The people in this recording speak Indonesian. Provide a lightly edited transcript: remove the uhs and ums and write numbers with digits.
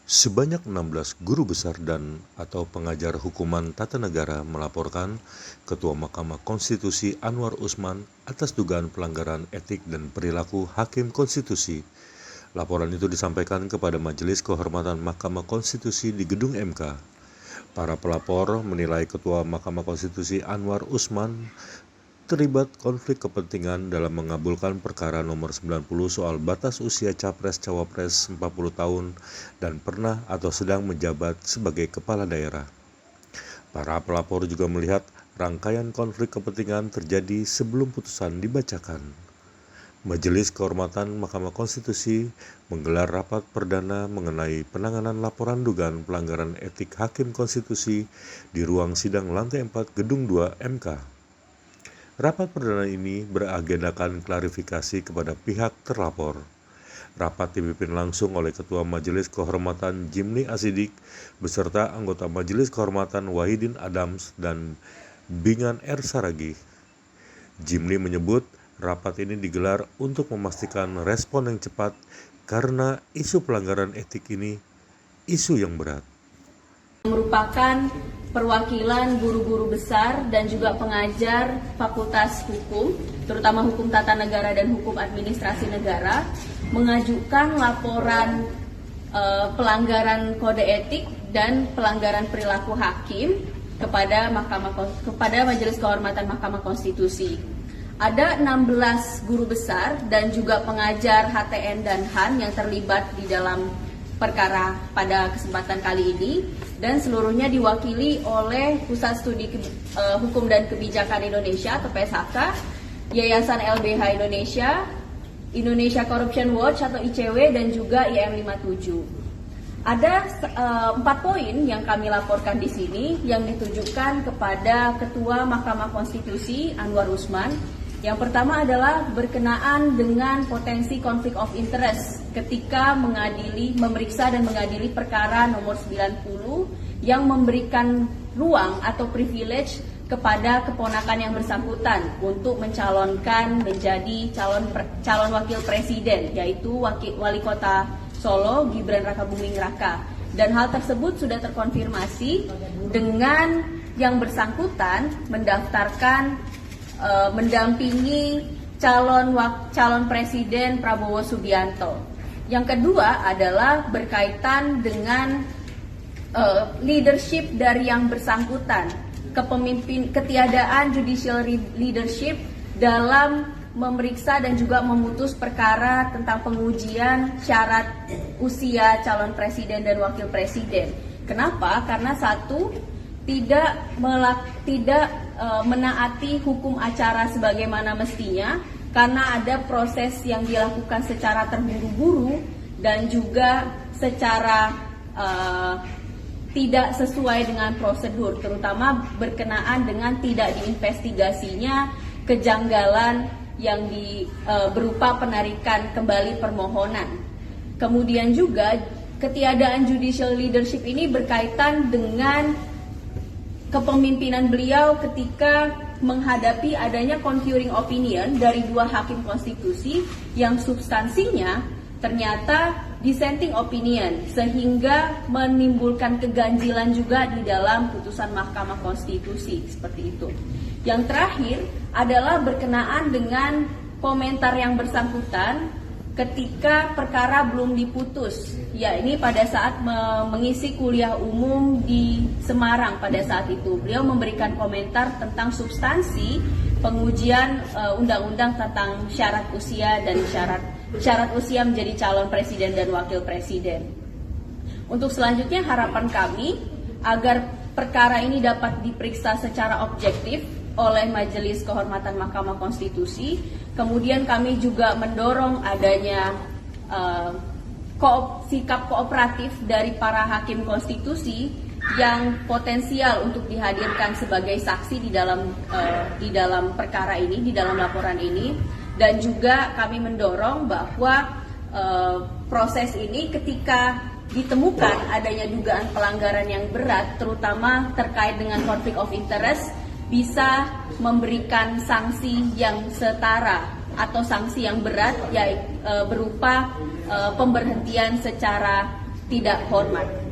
Sebanyak 16 guru besar dan/atau pengajar hukuman tata negara melaporkan Ketua Mahkamah Konstitusi Anwar Usman atas dugaan pelanggaran etik dan perilaku Hakim Konstitusi. Laporan itu disampaikan kepada Majelis Kehormatan Mahkamah Konstitusi di Gedung MK. Para pelapor menilai Ketua Mahkamah Konstitusi Anwar Usman terlibat konflik kepentingan dalam mengabulkan perkara nomor 90 soal batas usia Capres-Cawapres 40 tahun dan pernah atau sedang menjabat sebagai kepala daerah. Para pelapor juga melihat rangkaian konflik kepentingan terjadi sebelum putusan dibacakan. Majelis Kehormatan Mahkamah Konstitusi menggelar rapat perdana mengenai penanganan laporan dugaan pelanggaran etik Hakim Konstitusi di ruang sidang lantai 4 Gedung 2 MK. Rapat perdana ini beragendakan klarifikasi kepada pihak terlapor. Rapat dipimpin langsung oleh Ketua Majelis Kehormatan Jimli Asidik beserta anggota Majelis Kehormatan Wahidin Adams dan Bingan R. Saragih. Jimli menyebut rapat ini digelar untuk memastikan respon yang cepat karena isu pelanggaran etik ini isu yang berat. Merupakan perwakilan guru-guru besar dan juga pengajar Fakultas Hukum, terutama Hukum Tata Negara dan Hukum Administrasi Negara, mengajukan laporan pelanggaran kode etik dan pelanggaran perilaku hakim kepada Majelis Kehormatan Mahkamah Konstitusi. Ada 16 guru besar dan juga pengajar HTN dan HAN yang terlibat di dalam perkara pada kesempatan kali ini, dan seluruhnya diwakili oleh Pusat Studi Hukum dan Kebijakan Indonesia atau PSHK, Yayasan LBH Indonesia, Indonesia Corruption Watch atau ICW, dan juga IM 57. Ada 4 poin yang kami laporkan di sini yang ditujukan kepada Ketua Mahkamah Konstitusi Anwar Usman. Yang pertama adalah berkenaan dengan potensi konflik of interest ketika memeriksa dan mengadili perkara nomor 90 yang memberikan ruang atau privilege kepada keponakan yang bersangkutan untuk mencalonkan menjadi calon wakil presiden, yaitu Wali Kota Solo Gibran Rakabuming Raka. Dan hal tersebut sudah terkonfirmasi dengan yang bersangkutan mendaftarkan mendampingi calon presiden Prabowo Subianto. Yang kedua adalah berkaitan dengan leadership dari yang bersangkutan, ketiadaan judicial leadership dalam memeriksa dan juga memutus perkara tentang pengujian syarat usia calon presiden dan wakil presiden. Kenapa? Karena satu, tidak menaati hukum acara sebagaimana mestinya, karena ada proses yang dilakukan secara terburu-buru dan juga secara tidak sesuai dengan prosedur, terutama berkenaan dengan tidak diinvestigasinya kejanggalan yang berupa penarikan kembali permohonan. Kemudian juga ketiadaan judicial leadership ini berkaitan dengan kepemimpinan beliau ketika menghadapi adanya concurring opinion dari 2 hakim konstitusi yang substansinya ternyata dissenting opinion, sehingga menimbulkan keganjilan juga di dalam putusan Mahkamah Konstitusi seperti itu. Yang terakhir adalah berkenaan dengan komentar yang bersangkutan ketika perkara belum diputus. Ya, ini pada saat mengisi kuliah umum di Semarang pada saat itu. Beliau memberikan komentar tentang substansi pengujian undang-undang tentang syarat usia dan syarat usia menjadi calon presiden dan wakil presiden. Untuk selanjutnya harapan kami agar perkara ini dapat diperiksa secara objektif oleh Majelis Kehormatan Mahkamah Konstitusi. Kemudian kami juga mendorong adanya sikap kooperatif dari para hakim konstitusi yang potensial untuk dihadirkan sebagai saksi di dalam perkara ini, di dalam laporan ini. Dan juga kami mendorong bahwa proses ini ketika ditemukan adanya dugaan pelanggaran yang berat, terutama terkait dengan conflict of interest, bisa memberikan sanksi yang setara atau sanksi yang berat, yaitu berupa pemberhentian secara tidak hormat.